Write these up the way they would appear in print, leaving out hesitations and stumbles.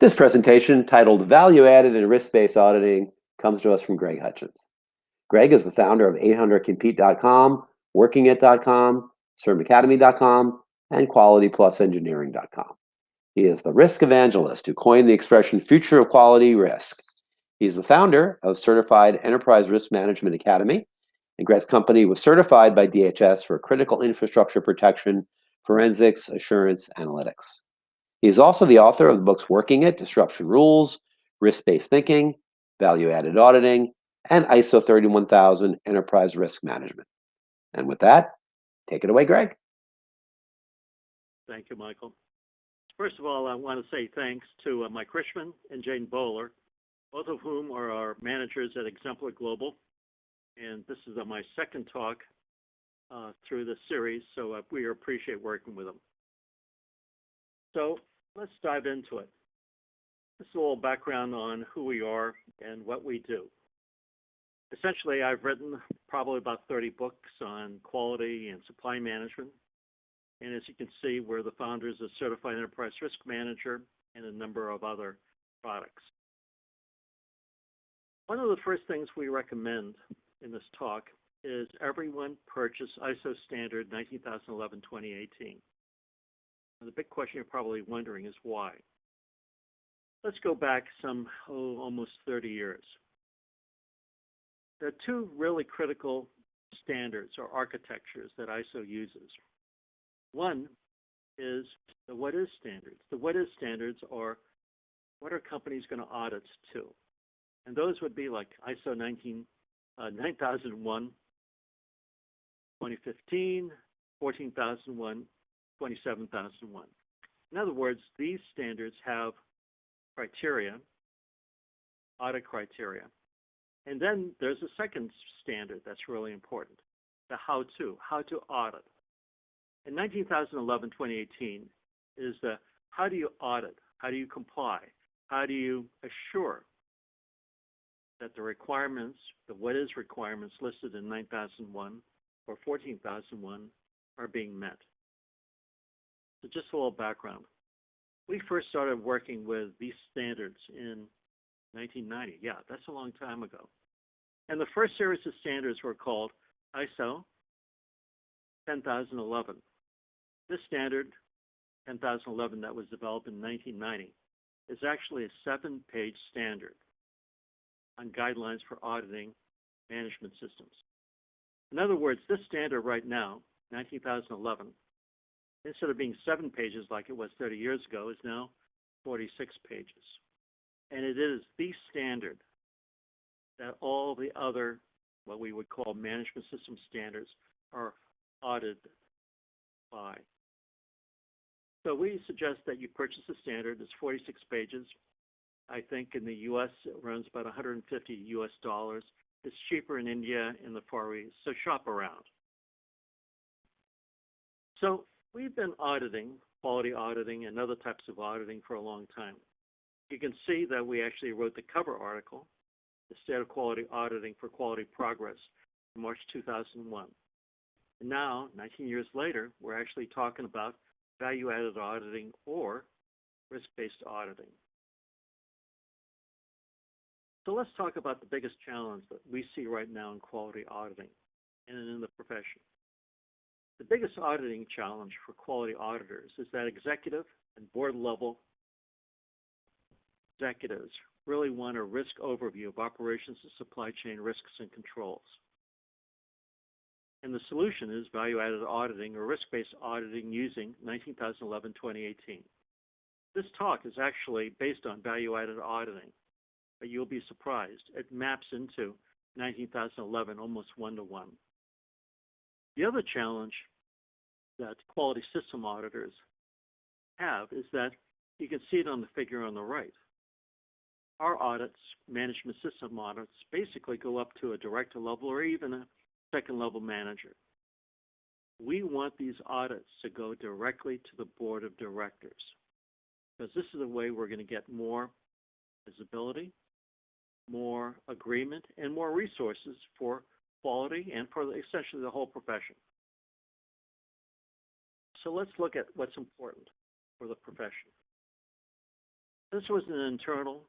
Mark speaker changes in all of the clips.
Speaker 1: This presentation, titled Value Added in Risk-Based Auditing, comes to us from Greg Hutchins. Greg is the founder of 800compete.com, workingit.com, CermAcademy.com, and QualityPlusEngineering.com. He is the risk evangelist who coined the expression future of quality risk. He's the founder of Certified Enterprise Risk Management Academy, and Greg's company was certified by DHS for critical infrastructure protection, forensics, assurance, analytics. He is also the author of the books Working It, Disruption Rules, Risk-Based Thinking, Value-Added Auditing, and ISO 31000 Enterprise Risk Management. And with that, take it away, Greg.
Speaker 2: Thank you, Michael. First of all, I want to say thanks to Mike Richmond and Jane Bowler, both of whom are our managers at Exemplar Global. And this is my second talk through this series, so we appreciate working with them. So let's dive into it. This is a little background on who we are and what we do. Essentially, I've written probably about 30 books on quality and supply management. And as you can see, we're the founders of Certified Enterprise Risk Manager and a number of other products. One of the first things we recommend in this talk is everyone purchase ISO standard 19011-2018. And the big question you're probably wondering is why. Let's go back some, almost 30 years. There are two really critical standards or architectures that ISO uses. One is the what is standards. The what is standards are what are companies going to audit to? And those would be like ISO 9001, 2015, 14001, 27001. In other words, these standards have criteria, audit criteria. And then there's a second standard that's really important, the how to audit. And 19011-2018 is the how do you audit, how do you comply, how do you assure that the requirements, the what is requirements listed in 9001 or 14001 are being met. So just a little background. We first started working with these standards in 1990. Yeah, that's a long time ago. And the first series of standards were called ISO 10011. This standard, 10011, that was developed in 1990, is actually a 7-page standard on guidelines for auditing management systems. In other words, this standard right now, 19011, instead of being 7 pages like it was 30 years ago, is now 46 pages. And it is the standard that all the other, what we would call management system standards, are audited by. So we suggest that you purchase a standard. It's 46 pages. I think in the U.S. it runs about $150 US. It's cheaper in India, in the Far East, so shop around. So we've been auditing, quality auditing, and other types of auditing for a long time. You can see that we actually wrote the cover article, the State of Quality Auditing for Quality Progress, in March 2001. And now, 19 years later, we're actually talking about value-added auditing or risk-based auditing. So let's talk about the biggest challenge that we see right now in quality auditing and in the profession. The biggest auditing challenge for quality auditors is that executive and board level executives really want a risk overview of operations and supply chain risks and controls. And the solution is value-added auditing or risk-based auditing using 19011-2018. This talk is actually based on value-added auditing, but you'll be surprised. It maps into 19011 almost one-to-one. The other challenge that quality system auditors have is that you can see it on the figure on the right. Our audits, management system audits, basically go up to a director level or even a second level manager. We want these audits to go directly to the board of directors because this is the way we're going to get more visibility, more agreement, and more resources for quality and for essentially the whole profession. So let's look at what's important for the profession. This was an internal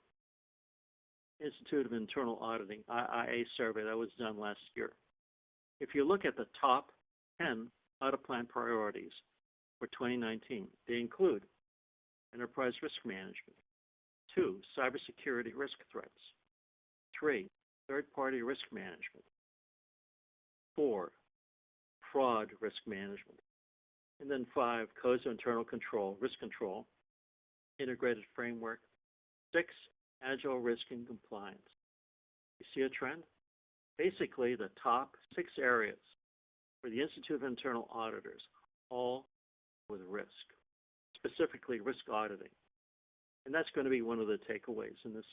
Speaker 2: Institute of Internal Auditing, IIA survey that was done last year. If you look at the top 10 audit plan priorities for 2019, they include enterprise risk management, 2, cybersecurity risk threats, 3, third-party risk management, 4, fraud risk management, and then 5, codes of internal control, risk control, integrated framework, 6, agile risk and compliance. You see a trend? Basically, the top 6 areas for the Institute of Internal Auditors, all with risk, specifically risk auditing. And that's going to be one of the takeaways in this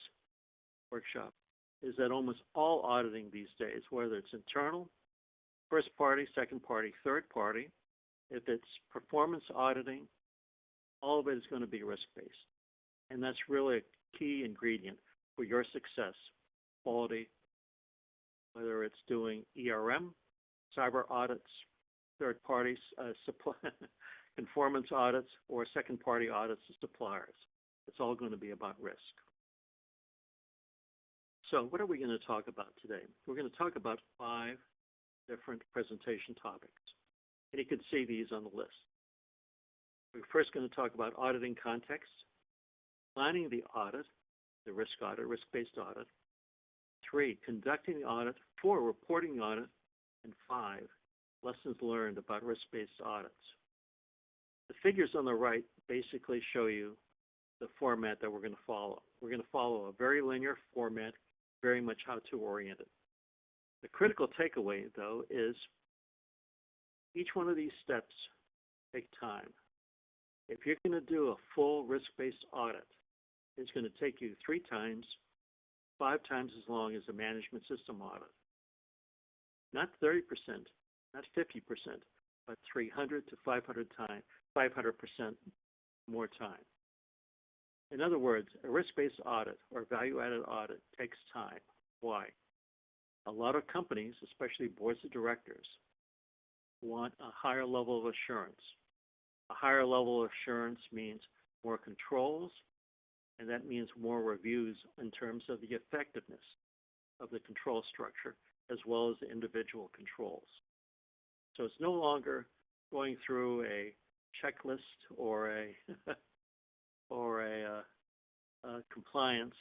Speaker 2: workshop, is that almost all auditing these days, whether it's internal, first party, second party, third party, if it's performance auditing, all of it is going to be risk-based. And that's really a key ingredient for your success, quality, whether it's doing ERM, cyber audits, third parties, conformance audits, or second party audits of suppliers. It's all going to be about risk. So what are we going to talk about today? We're going to talk about 5 different presentation topics. And you can see these on the list. We're first going to talk about auditing context, planning the audit, the risk audit, risk-based audit. 3, conducting the audit. 4, reporting the audit. And 5, lessons learned about risk-based audits. The figures on the right basically show you the format that we're going to follow. We're going to follow a very linear format, very much how-to oriented. The critical takeaway, though, is each one of these steps take time. If you're going to do a full risk-based audit, it's going to take you 3 times, 5 times as long as a management system audit. Not 30%, not 50%, but 300 to 500% more time. In other words, a risk-based audit or value-added audit takes time. Why? A lot of companies, especially boards of directors, want a higher level of assurance. A higher level of assurance means more controls, and that means more reviews in terms of the effectiveness of the control structure as well as the individual controls. So it's no longer going through a checklist or a compliance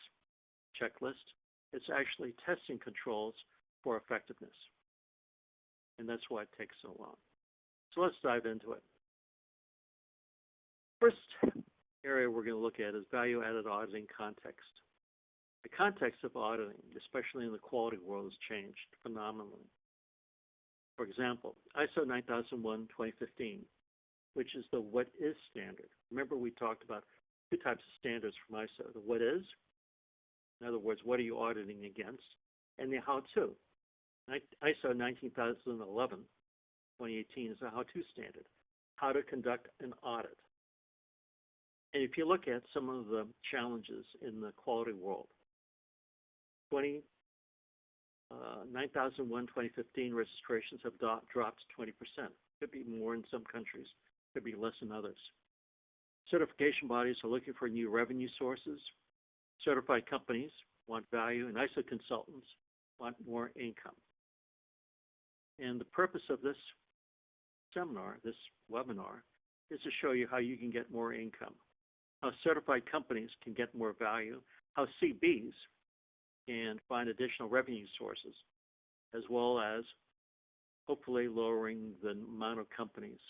Speaker 2: checklist. It's actually testing controls for effectiveness. And that's why it takes so long. So let's dive into it. First area we're going to look at is value-added auditing context. The context of auditing, especially in the quality world, has changed phenomenally. For example, ISO 9001:2015, which is the what is standard. Remember, we talked about 2 types of standards from ISO. The what is, in other words, what are you auditing against, and the how to. ISO 19011:2018 is a how to standard, how to conduct an audit. And if you look at some of the challenges in the quality world, 9001:2015 registrations have dropped 20%. Could be more in some countries, could be less in others. Certification bodies are looking for new revenue sources. Certified companies want value, and ISO consultants want more income. And the purpose of this seminar, this webinar, is to show you how you can get more income, how certified companies can get more value, how CBs can find additional revenue sources, as well as hopefully lowering the amount of companies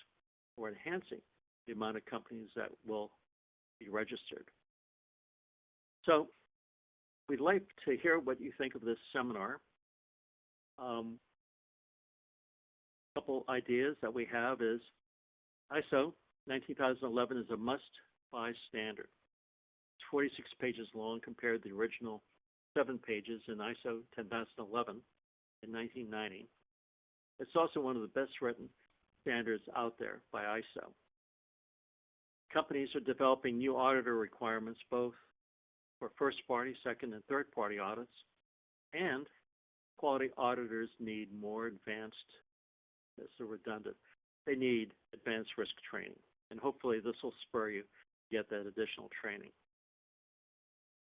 Speaker 2: or enhancing the amount of companies that will be registered. So we'd like to hear what you think of this seminar. A couple ideas that we have is ISO 19011 is a must-buy standard. It's 46 pages long compared to the original 7 pages in ISO 10011 in 1990. It's also one of the best written standards out there by ISO. Companies are developing new auditor requirements both for first-party, second, and third-party audits, and quality auditors need more advanced, this is redundant, they need advanced risk training. And hopefully this will spur you to get that additional training.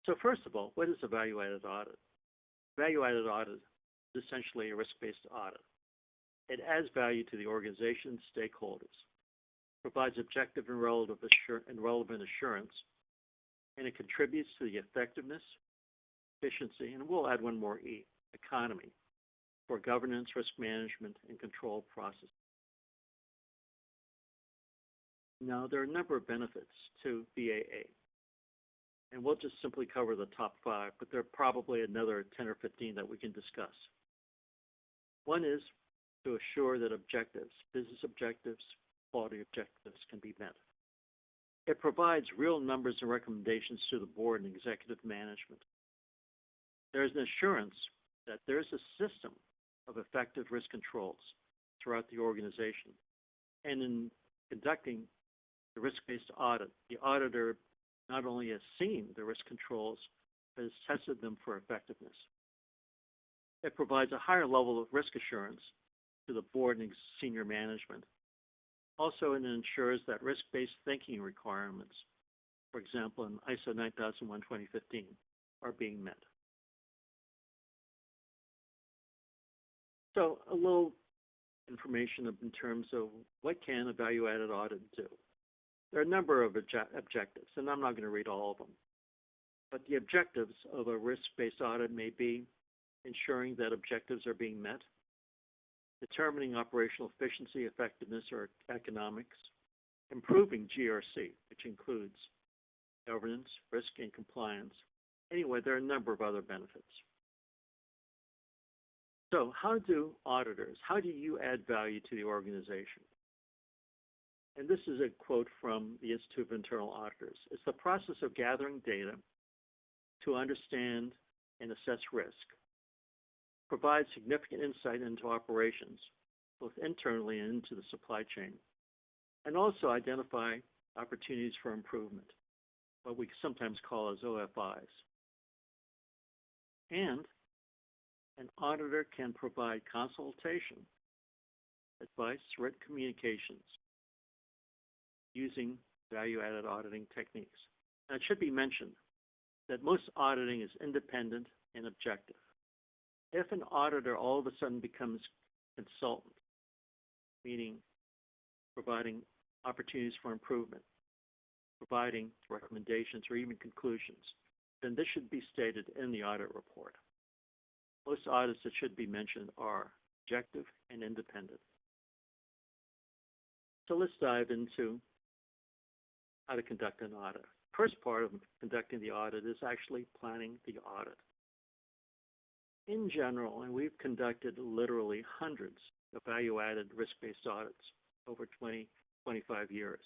Speaker 2: So first of all, what is a value-added audit? Value-added audit is essentially a risk-based audit. It adds value to the organization's stakeholders, provides objective and relevant assurance, and it contributes to the effectiveness, efficiency, and we'll add one more E, economy, for governance, risk management, and control processes. Now, there are a number of benefits to VAA, and we'll just simply cover the top 5, but there are probably another 10 or 15 that we can discuss. One is to assure that objectives, business objectives, quality objectives can be met. It provides real numbers and recommendations to the board and executive management. There is an assurance that there is a system of effective risk controls throughout the organization. And in conducting the risk-based audit, the auditor not only has seen the risk controls, but has tested them for effectiveness. It provides a higher level of risk assurance to the board and senior management. Also, it ensures that risk-based thinking requirements, for example, in ISO 9001:2015, are being met. So a little information in terms of what can a value-added audit do. There are a number of objectives, and I'm not going to read all of them. But the objectives of a risk-based audit may be ensuring that objectives are being met, determining operational efficiency, effectiveness, or economics, improving GRC, which includes governance, risk, and compliance. Anyway, there are a number of other benefits. So how do you add value to the organization? And this is a quote from the Institute of Internal Auditors. It's the process of gathering data to understand and assess risk, provide significant insight into operations, both internally and into the supply chain, and also identify opportunities for improvement, what we sometimes call as OFIs. And an auditor can provide consultation, advice, written communications using value-added auditing techniques. Now, it should be mentioned that most auditing is independent and objective. If an auditor all of a sudden becomes consultant, meaning providing opportunities for improvement, providing recommendations or even conclusions, then this should be stated in the audit report. Most audits that should be mentioned are objective and independent. So let's dive into how to conduct an audit. First part of conducting the audit is actually planning the audit. In general, and we've conducted literally hundreds of value-added risk-based audits over 20, 25 years.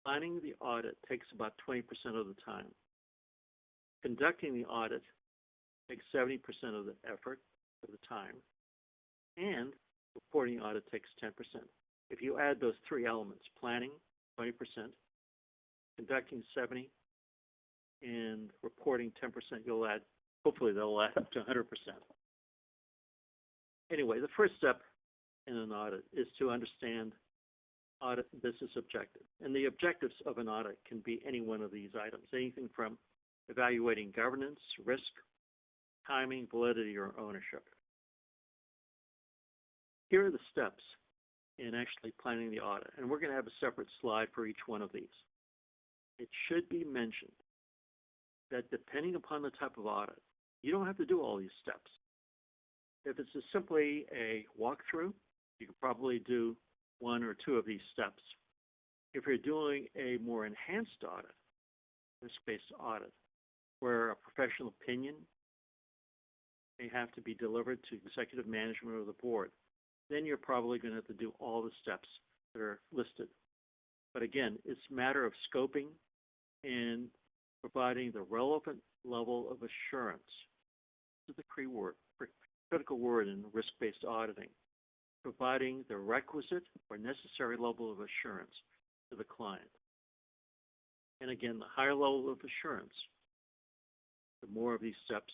Speaker 2: Planning the audit takes about 20% of the time. Conducting the audit takes 70% of the effort of the time, and reporting the audit takes 10%. If you add those three elements, planning, 20%, conducting 70%, and reporting 10%, you'll add, hopefully they'll add up to 100%. Anyway, the first step in an audit is to understand audit business objectives. And the objectives of an audit can be any one of these items, anything from evaluating governance, risk, timing, validity, or ownership. Here are the steps in actually planning the audit, and we're going to have a separate slide for each one of these. It should be mentioned that depending upon the type of audit, you don't have to do all these steps. If it's simply a walkthrough, you can probably do one or two of these steps. If you're doing a more enhanced audit, risk-based audit, where a professional opinion may have to be delivered to executive management or the board, then you're probably going to have to do all the steps that are listed. But again, it's a matter of scoping and providing the relevant level of assurance. This is the critical word in risk-based auditing, providing the requisite or necessary level of assurance to the client. And again, the higher level of assurance, the more of these steps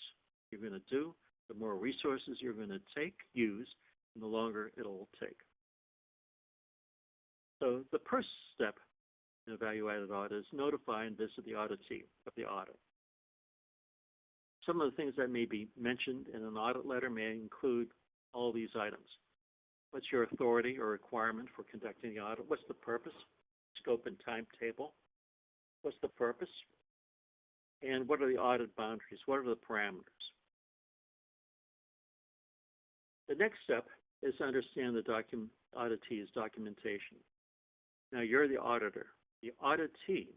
Speaker 2: you're going to do, the more resources you're going to use, and the longer it'll take. So the first step in a value-added audit is notify and visit the auditee of the audit. some of the things that may be mentioned in an audit letter may include all these items. What's your authority or requirement for conducting the audit? What's the purpose, scope, and timetable? What's the purpose? And what are the audit boundaries? What are the parameters? The next step is to understand the auditee's documentation. Now, you're the auditor. The auditee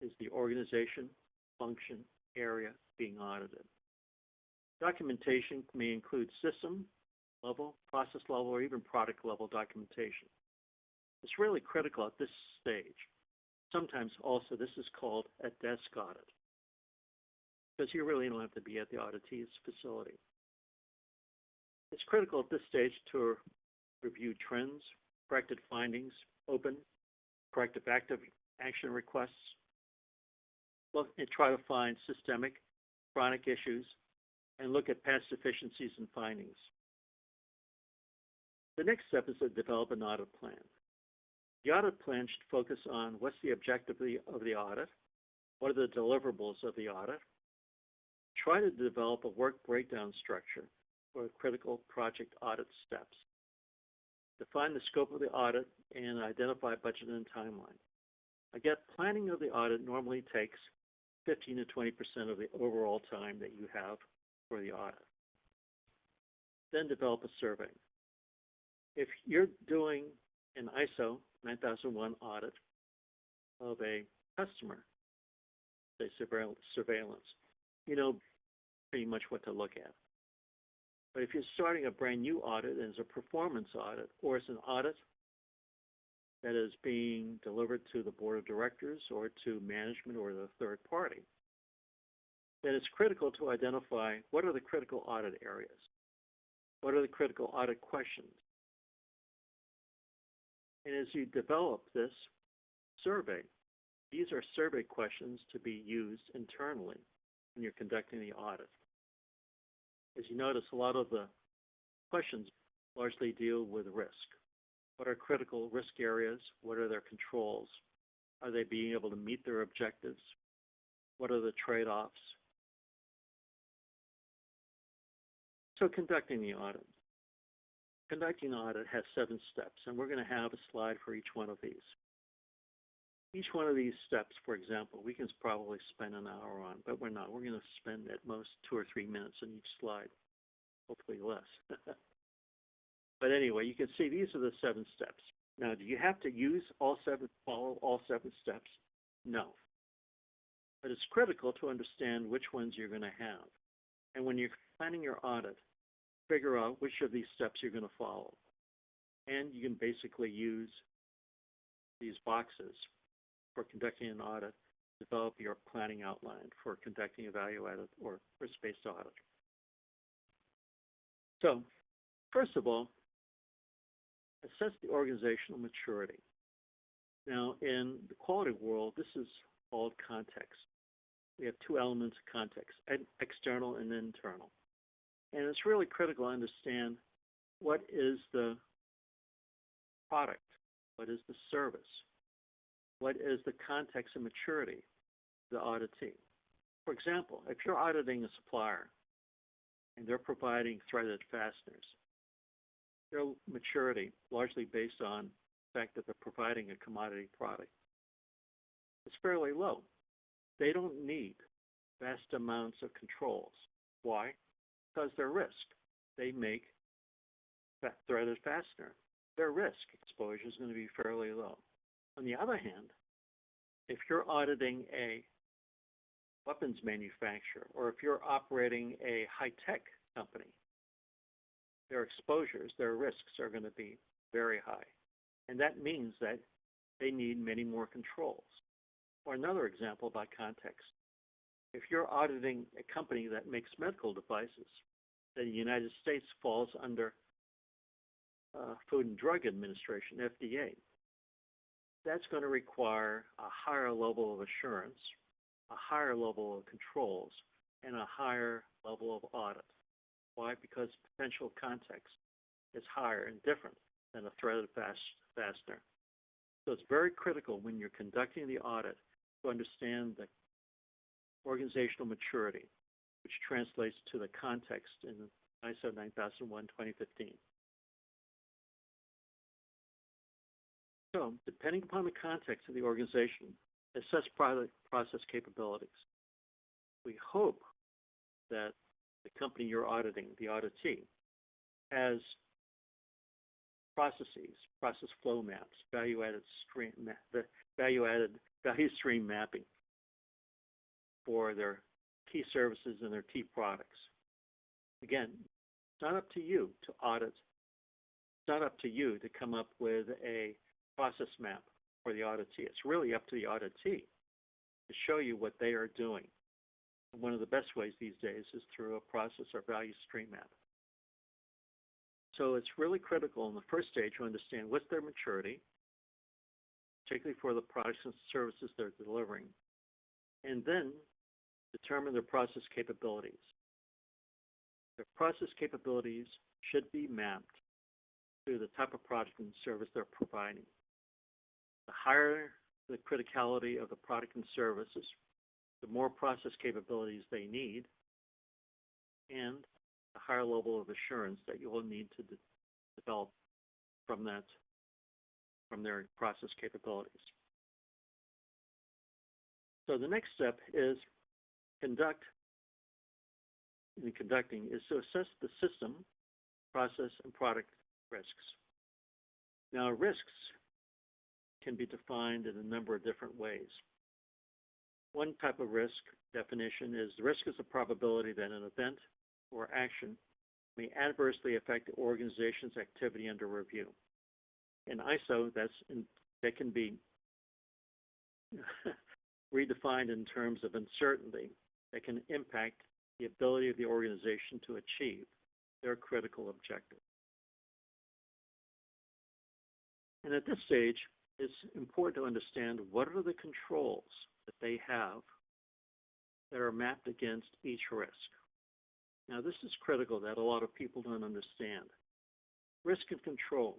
Speaker 2: is the organization, function, area being audited. Documentation may include system level, process level, or even product level documentation. It's really critical at this stage. Sometimes also this is called a desk audit, because you really don't have to be at the auditee's facility. It's critical at this stage to review trends, corrected findings, open, corrective active action requests, look and try to find systemic, chronic issues, and look at past deficiencies and findings. The next step is to develop an audit plan. The audit plan should focus on what's the objective of the audit, what are the deliverables of the audit. Try to develop a work breakdown structure for critical project audit steps. Define the scope of the audit and identify budget and timeline. Again, planning of the audit normally takes 15 to 20% of the overall time that you have for the audit. Then develop a survey. If you're doing an ISO 9001 audit of a customer, say surveillance, you know pretty much what to look at. But if you're starting a brand new audit and it's a performance audit, or it's an audit that is being delivered to the board of directors or to management or the third party, then it's critical to identify what are the critical audit areas, what are the critical audit questions. And as you develop this survey, these are survey questions to be used internally when you're conducting the audit. As you notice, a lot of the questions largely deal with risk. What are critical risk areas? What are their controls? Are they being able to meet their objectives? What are the trade-offs? So conducting the audit. Conducting an audit has 7 steps, and we're going to have a slide for each one of these. Each one of these steps, for example, we can probably spend an hour on, but we're not. We're going to spend at most 2 or 3 minutes on each slide, hopefully less. But anyway, you can see these are the 7 steps. Now, do you have to follow all 7 steps? No. But it's critical to understand which ones you're going to have. And when you're planning your audit, figure out which of these steps you're going to follow. And you can basically use these boxes for conducting an audit, develop your planning outline for conducting a value-added or risk-based audit. So, first of all, assess the organizational maturity. Now, in the quality world, this is called context. We have 2 elements of context, external and internal. And it's really critical to understand what is the product, what is the service, what is the context and maturity of the auditee. For example, if you're auditing a supplier and they're providing threaded fasteners, their maturity, largely based on the fact that they're providing a commodity product, is fairly low. They don't need vast amounts of controls. Why? Because their risk. They make threaded fastener. Their risk exposure is going to be fairly low. On the other hand, if you're auditing a weapons manufacturer, or if you're operating a high-tech company, their exposures, their risks are going to be very high. And that means that they need many more controls. Or another example by context. If you're auditing a company that makes medical devices, then the United States falls under Food and Drug Administration, FDA. That's going to require a higher level of assurance, a higher level of controls, and a higher level of audit. Why? Because potential context is higher and different than a threaded fastener. So it's very critical when you're conducting the audit to understand the organizational maturity. which translates to the context in ISO 9001:2015. So, depending upon the context of the organization, assess process capabilities. We hope that the company you're auditing, the auditee, has processes, process flow maps, value stream mapping for their key services and their key products. Again, it's not up to you to audit. It's not up to you to come up with a process map for the auditee. It's really up to the auditee to show you what they are doing. And one of the best ways these days is through a process or value stream map. So it's really critical in the first stage to understand what's their maturity, particularly for the products and services they're delivering, and then determine their process capabilities. Their process capabilities should be mapped to the type of product and service they're providing. The higher the criticality of the product and services, the more process capabilities they need, and the higher level of assurance that you will need to develop from their process capabilities. So the next step is conducting is to assess the system, process, and product risks. Now, risks can be defined in a number of different ways. One type of risk definition is the risk is the probability that an event or action may adversely affect the organization's activity under review. In ISO, that can be redefined in terms of uncertainty that can impact the ability of the organization to achieve their critical objective. And at this stage, it's important to understand what are the controls that they have that are mapped against each risk. Now, this is critical that a lot of people don't understand. Risk and control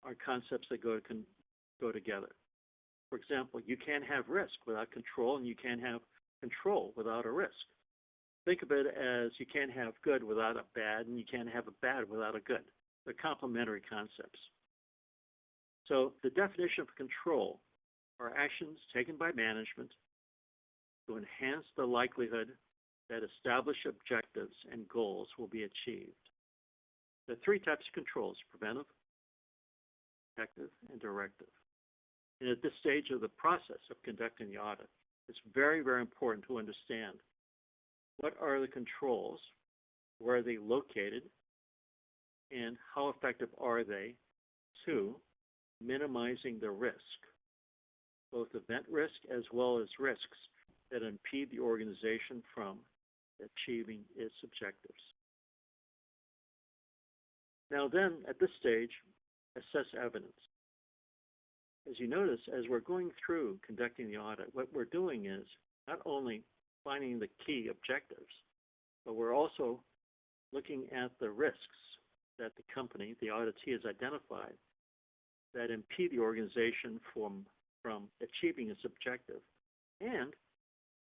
Speaker 2: are concepts that go together. For example, you can't have risk without control, and you can't have control without a risk. Think of it as you can't have good without a bad, and you can't have a bad without a good. They're complementary concepts. So the definition of control are actions taken by management to enhance the likelihood that established objectives and goals will be achieved. There are three types of controls: preventive, protective, and directive. And at this stage of the process of conducting the audit, it's very, very important to understand what are the controls, where are they located, and how effective are they to minimizing the risk, both event risk as well as risks that impede the organization from achieving its objectives. Now then, at this stage, assess evidence. As you notice, as we're going through conducting the audit, what we're doing is not only finding the key objectives, but we're also looking at the risks that the company, the auditee, has identified that impede the organization from achieving its objective. And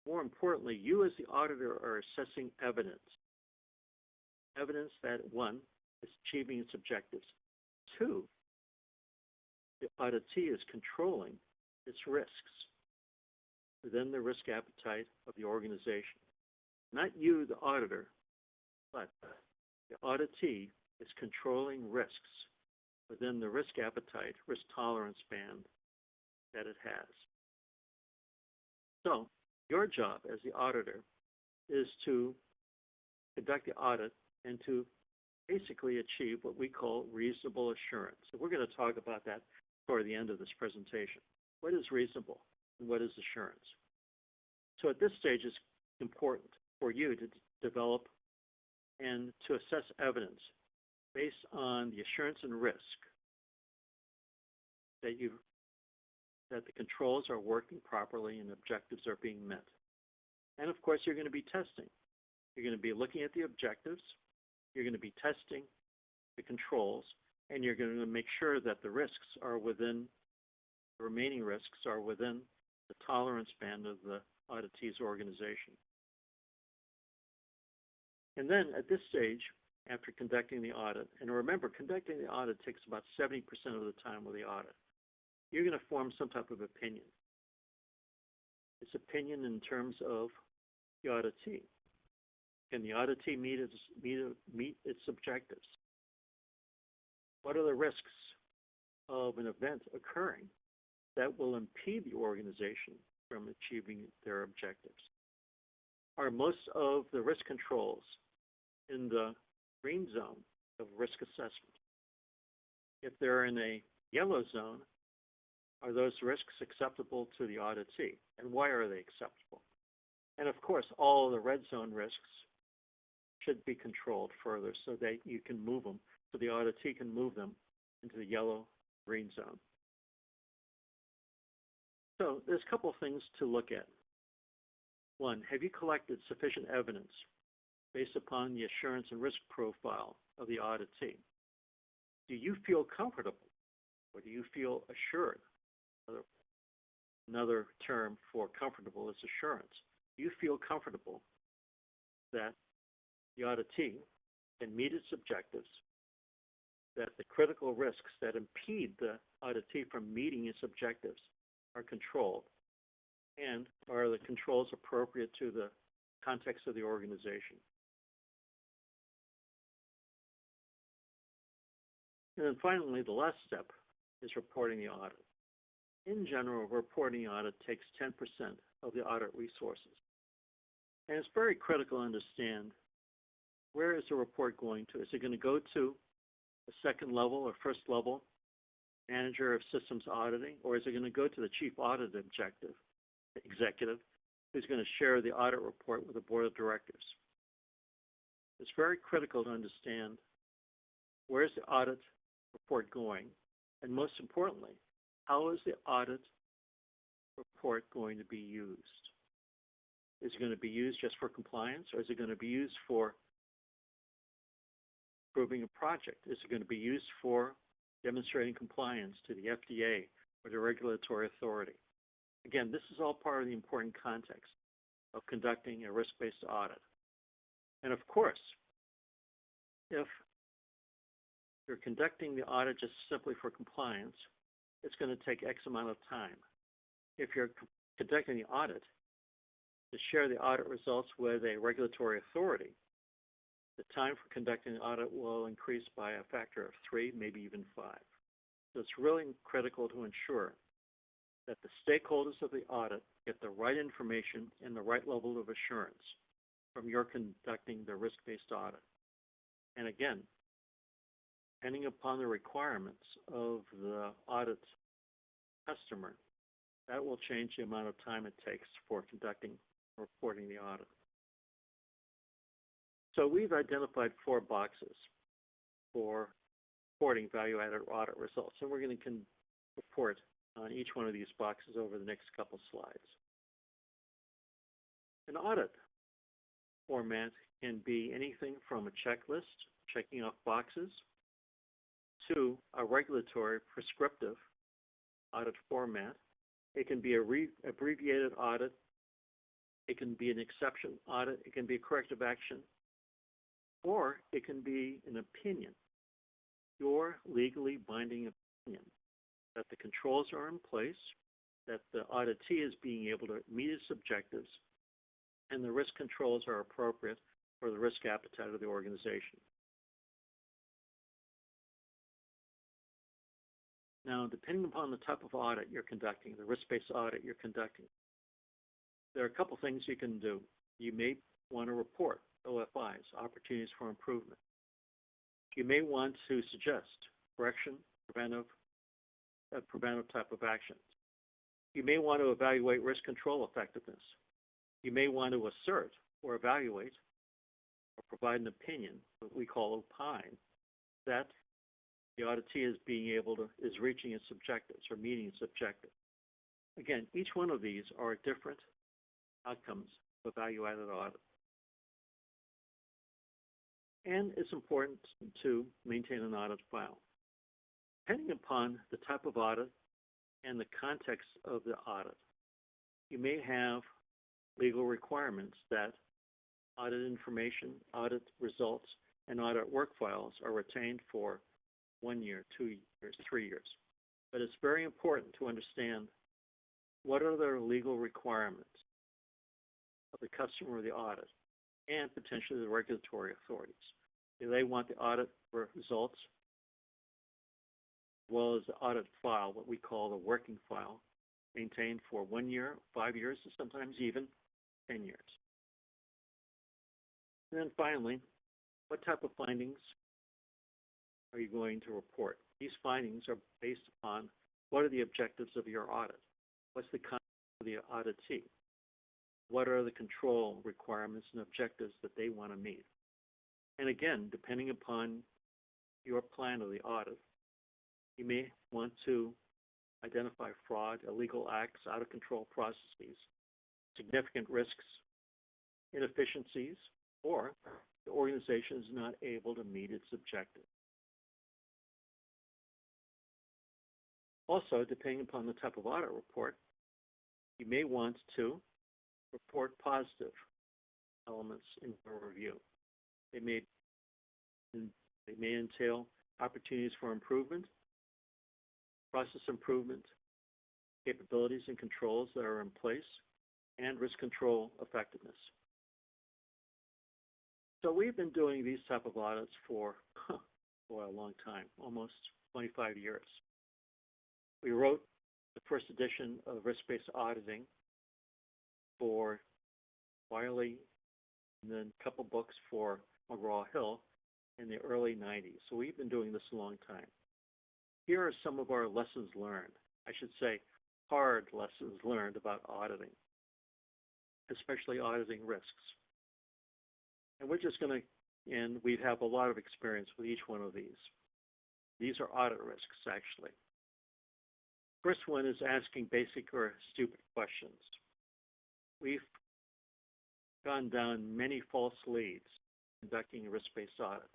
Speaker 2: more importantly, you as the auditor are assessing evidence that, one, is achieving its objectives. Two, the auditee is controlling its risks within the risk appetite of the organization. Not you, the auditor, but the auditee is controlling risks within the risk appetite, risk tolerance band that it has. So, your job as the auditor is to conduct the audit and to basically achieve what we call reasonable assurance. So we're going to talk about that toward the end of this presentation. What is reasonable and what is assurance? So at this stage, it's important for you to develop and to assess evidence based on the assurance and risk that the controls are working properly and objectives are being met. And of course, you're going to be testing. You're going to be looking at the objectives, you're going to be testing the controls, and you're going to make sure that the remaining risks are within the tolerance band of the auditee's organization. And then at this stage, after conducting the audit, and remember, conducting the audit takes about 70% of the time of the audit, you're going to form some type of opinion. It's opinion in terms of the auditee. Can the auditee meet its objectives? What are the risks of an event occurring that will impede the organization from achieving their objectives? Are most of the risk controls in the green zone of risk assessment? If they're in a yellow zone, are those risks acceptable to the auditee? And why are they acceptable? And of course, all of the red zone risks should be controlled further so that you can move them, so the auditee can move them into the yellow, green zone. So there's a couple of things to look at. One, have you collected sufficient evidence based upon the assurance and risk profile of the auditee? Do you feel comfortable, or do you feel assured? Another term for comfortable is assurance. Do you feel comfortable that the auditee can meet its objectives, that the critical risks that impede the auditee from meeting its objectives are controlled, and are the controls appropriate to the context of the organization? And then finally, the last step is reporting the audit. In general, reporting the audit takes 10% of the audit resources. And it's very critical to understand, where is the report going to? Is it going to go to a second level or first level manager of systems auditing, or is it going to go to the chief audit executive who's going to share the audit report with the board of directors? It's very critical to understand, where's the audit report going, and most importantly, how is the audit report going to be used? Is it going to be used just for compliance, or is it going to be used for approving a project? Is it going to be used for demonstrating compliance to the FDA or the regulatory authority? Again, this is all part of the important context of conducting a risk-based audit. And of course, if you're conducting the audit just simply for compliance, it's going to take X amount of time. If you're conducting the audit to share the audit results with a regulatory authority, the time for conducting the audit will increase by a factor of 3, maybe even 5. So it's really critical to ensure that the stakeholders of the audit get the right information and the right level of assurance from your conducting the risk-based audit. And again, depending upon the requirements of the audit customer, that will change the amount of time it takes for conducting and reporting the audit. So we've identified 4 boxes for reporting value-added audit results, and we're going to report on each one of these boxes over the next couple slides. An audit format can be anything from a checklist, checking off boxes, to a regulatory prescriptive audit format. It can be a abbreviated audit. It can be an exception audit. It can be a corrective action. Or it can be an opinion, your legally binding opinion, that the controls are in place, that the auditee is being able to meet its objectives, and the risk controls are appropriate for the risk appetite of the organization. Now, depending upon the type of audit you're conducting, the risk-based audit you're conducting, there are a couple things you can do. You may want to report OFIs, opportunities for improvement. You may want to suggest correction, preventive type of actions. You may want to evaluate risk control effectiveness. You may want to assert or evaluate or provide an opinion, what we call opine, that the auditee is reaching its objectives or meeting its objectives. Again, each one of these are different outcomes of a value-added audit. And it's important to maintain an audit file. Depending upon the type of audit and the context of the audit, you may have legal requirements that Audit information, audit results, and audit work files are retained for 1 year, 2 years, 3 years. But it's very important to understand what are the legal requirements of the customer or the audit, and potentially the regulatory authorities. Do they want the audit results as well as the audit file, what we call the working file, maintained for 1 year, 5 years, and sometimes even 10 years? And then finally, what type of findings are you going to report? These findings are based upon what are the objectives of your audit? What's the content of the auditee? What are the control requirements and objectives that they want to meet? And again, depending upon your plan of the audit, you may want to identify fraud, illegal acts, out-of-control processes, significant risks, inefficiencies, or the organization is not able to meet its objective. Also, depending upon the type of audit report, you may want to report positive elements in your review. They may entail opportunities for improvement, process improvement, capabilities and controls that are in place, and risk control effectiveness. So we've been doing these type of audits for a long time, almost 25 years. We wrote the first edition of Risk-Based Auditing for Wiley, and then a couple books for McGraw-Hill in the early 90s. So we've been doing this a long time. Here are some of our lessons learned. I should say hard lessons learned about auditing, especially auditing risks. And we're just going to, and we have a lot of experience with each one of these. These are audit risks, actually. First one is asking basic or stupid questions. We've gone down many false leads conducting risk-based audits.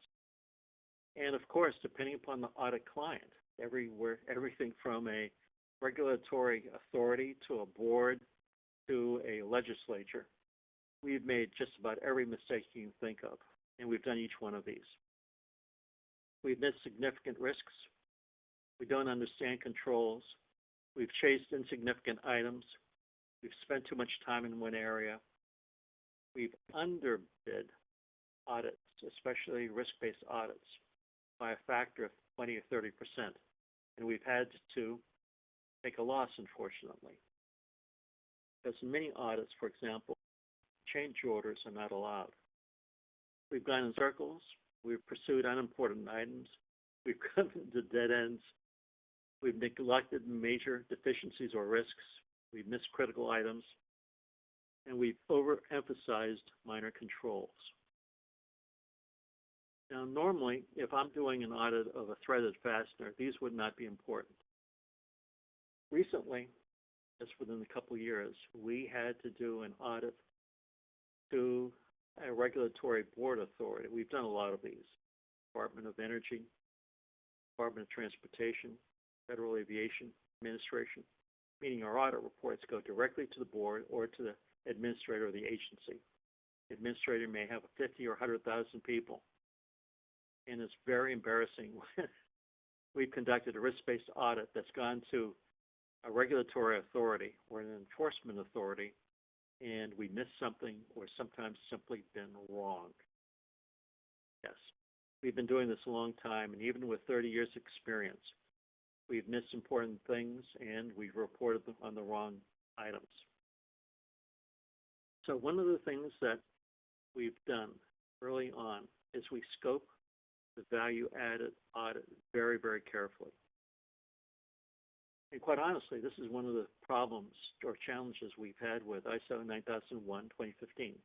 Speaker 2: And of course, depending upon the audit client, everything from a regulatory authority to a board to a legislature, we've made just about every mistake you can think of, and we've done each one of these. We've missed significant risks. We don't understand controls. We've chased insignificant items. We've spent too much time in one area. We've underbid audits, especially risk-based audits, by a factor of 20 or 30%. And we've had to take a loss, unfortunately. Because in many audits, for example, change orders are not allowed. We've gone in circles. We've pursued unimportant items. We've come into dead ends. We've neglected major deficiencies or risks. We've missed critical items. And we've overemphasized minor controls. Now, normally, if I'm doing an audit of a threaded fastener, these would not be important. Recently, just within a couple of years, we had to do an audit to a regulatory board authority. We've done a lot of these. Department of Energy, Department of Transportation, Federal Aviation Administration, meaning our audit reports go directly to the board or to the administrator of the agency. The administrator may have 50 or 100,000 people. And it's very embarrassing. We've conducted a risk-based audit that's gone to a regulatory authority or an enforcement authority, and we missed something or sometimes simply been wrong. Yes, we've been doing this a long time, and even with 30 years experience, we've missed important things and we've reported them on the wrong items. So one of the things that we've done early on is we scope the value-added audit very, very carefully. And quite honestly, this is one of the problems or challenges we've had with ISO 9001:2015.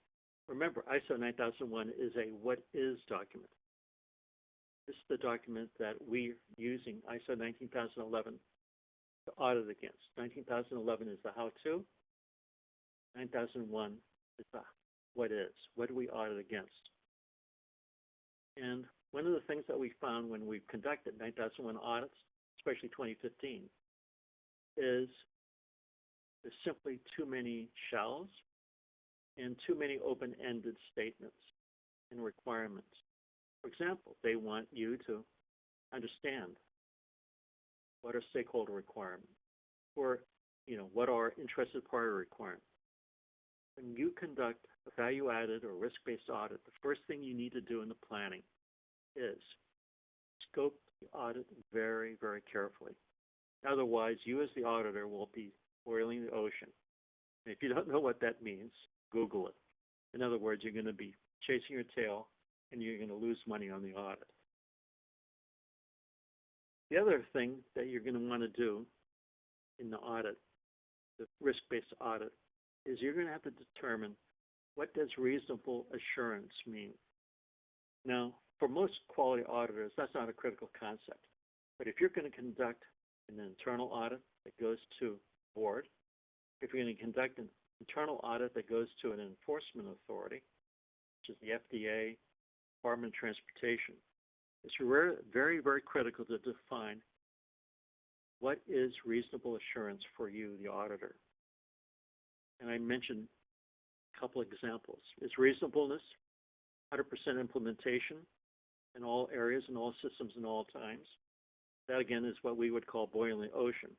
Speaker 2: Remember, ISO 9001 is a what is document. This is the document that we're using ISO 19011 to audit against. 19011 is the how-to. 9001 is the what is. What do we audit against? And one of the things that we found when we've conducted 9001 audits, especially 2015, is there's simply too many shells and too many open-ended statements and requirements. For example, they want you to understand what are stakeholder requirements, or what are interested party requirements. When you conduct a value-added or risk-based audit, the first thing you need to do in the planning is scope the audit very, very carefully. Otherwise, you as the auditor will be boiling the ocean. And if you don't know what that means, Google it. In other words, you're going to be chasing your tail and you're going to lose money on the audit. The other thing that you're going to want to do in the audit, the risk-based audit, is you're going to have to determine what does reasonable assurance mean. Now, for most quality auditors, that's not a critical concept. But if you're going to conduct an internal audit that goes to board, if you're going to conduct an internal audit that goes to an enforcement authority, which is the FDA, Department of Transportation, it's very, very critical to define what is reasonable assurance for you, the auditor. And I mentioned a couple examples. Is reasonableness 100% implementation in all areas, in all systems, in all times? That, again, is what we would call boiling the ocean.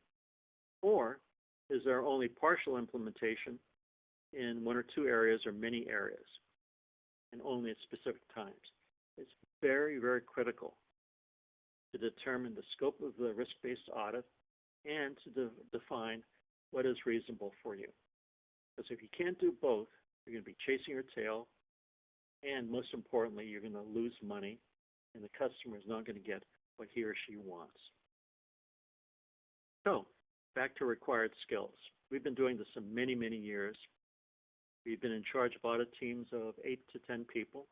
Speaker 2: Or is there only partial implementation in one or two areas or many areas, and only at specific times? It's very, very critical to determine the scope of the risk-based audit and to define what is reasonable for you. Because if you can't do both, you're going to be chasing your tail, and most importantly, you're going to lose money, and the customer is not going to get what he or she wants. So, back to required skills. We've been doing this for many, many years. We've been in charge of audit teams of 8 to 10 people.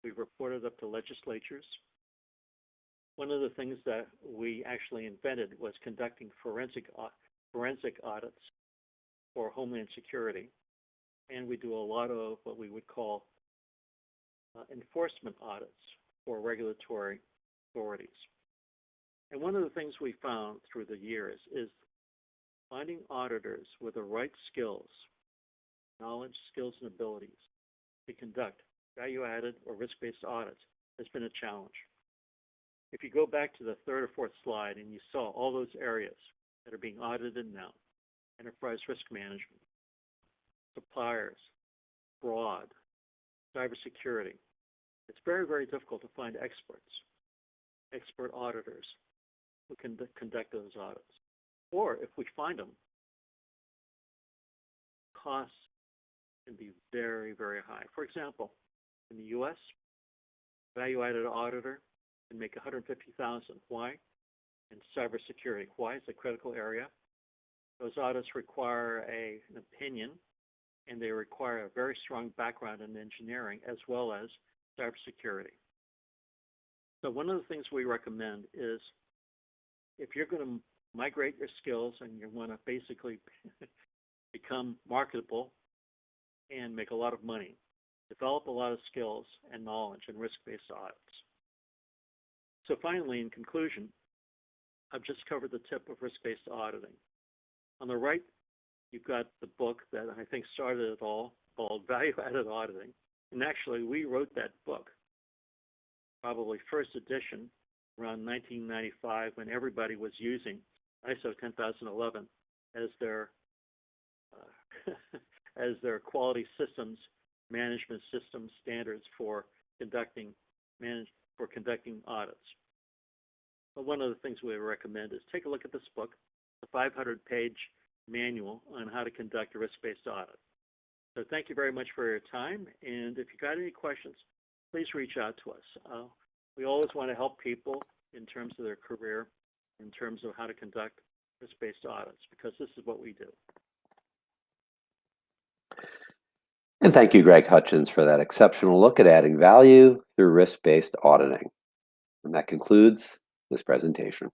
Speaker 2: We've reported up to legislatures. One of the things that we actually invented was conducting forensic audits for Homeland Security. And we do a lot of what we would call enforcement audits for regulatory authorities. And one of the things we found through the years is finding auditors with the right skills, knowledge, skills, and abilities to conduct value-added or risk-based audits has been a challenge. If you go back to the third or fourth slide and you saw all those areas that are being audited now, enterprise risk management, suppliers, fraud, cybersecurity, it's very, very difficult to find expert auditors who can conduct those audits. Or if we find them, costs can be very, very high. For example, in the U.S., value-added auditor can make $150,000. Why? In cybersecurity. Why? It's a critical area. Those audits require an opinion, and they require a very strong background in engineering as well as cybersecurity. So one of the things we recommend is if you're going to migrate your skills and you want to basically become marketable and make a lot of money, develop a lot of skills and knowledge in risk-based audits. So finally, in conclusion, I've just covered the tip of risk-based auditing. On the right, you've got the book that I think started it all, called Value-Added Auditing. And actually, we wrote that book, probably first edition, around 1995, when everybody was using ISO 10011 as their as their quality systems management system standards for conducting audits. But one of the things we recommend is take a look at this book, the 500-page manual on how to conduct a risk-based audit. So thank you very much for your time, and if you've got any questions, please reach out to us. We always want to help people in terms of their career, in terms of how to conduct risk-based audits, because this is what we do.
Speaker 1: And thank you, Greg Hutchins, for that exceptional look at adding value through risk-based auditing. And that concludes this presentation.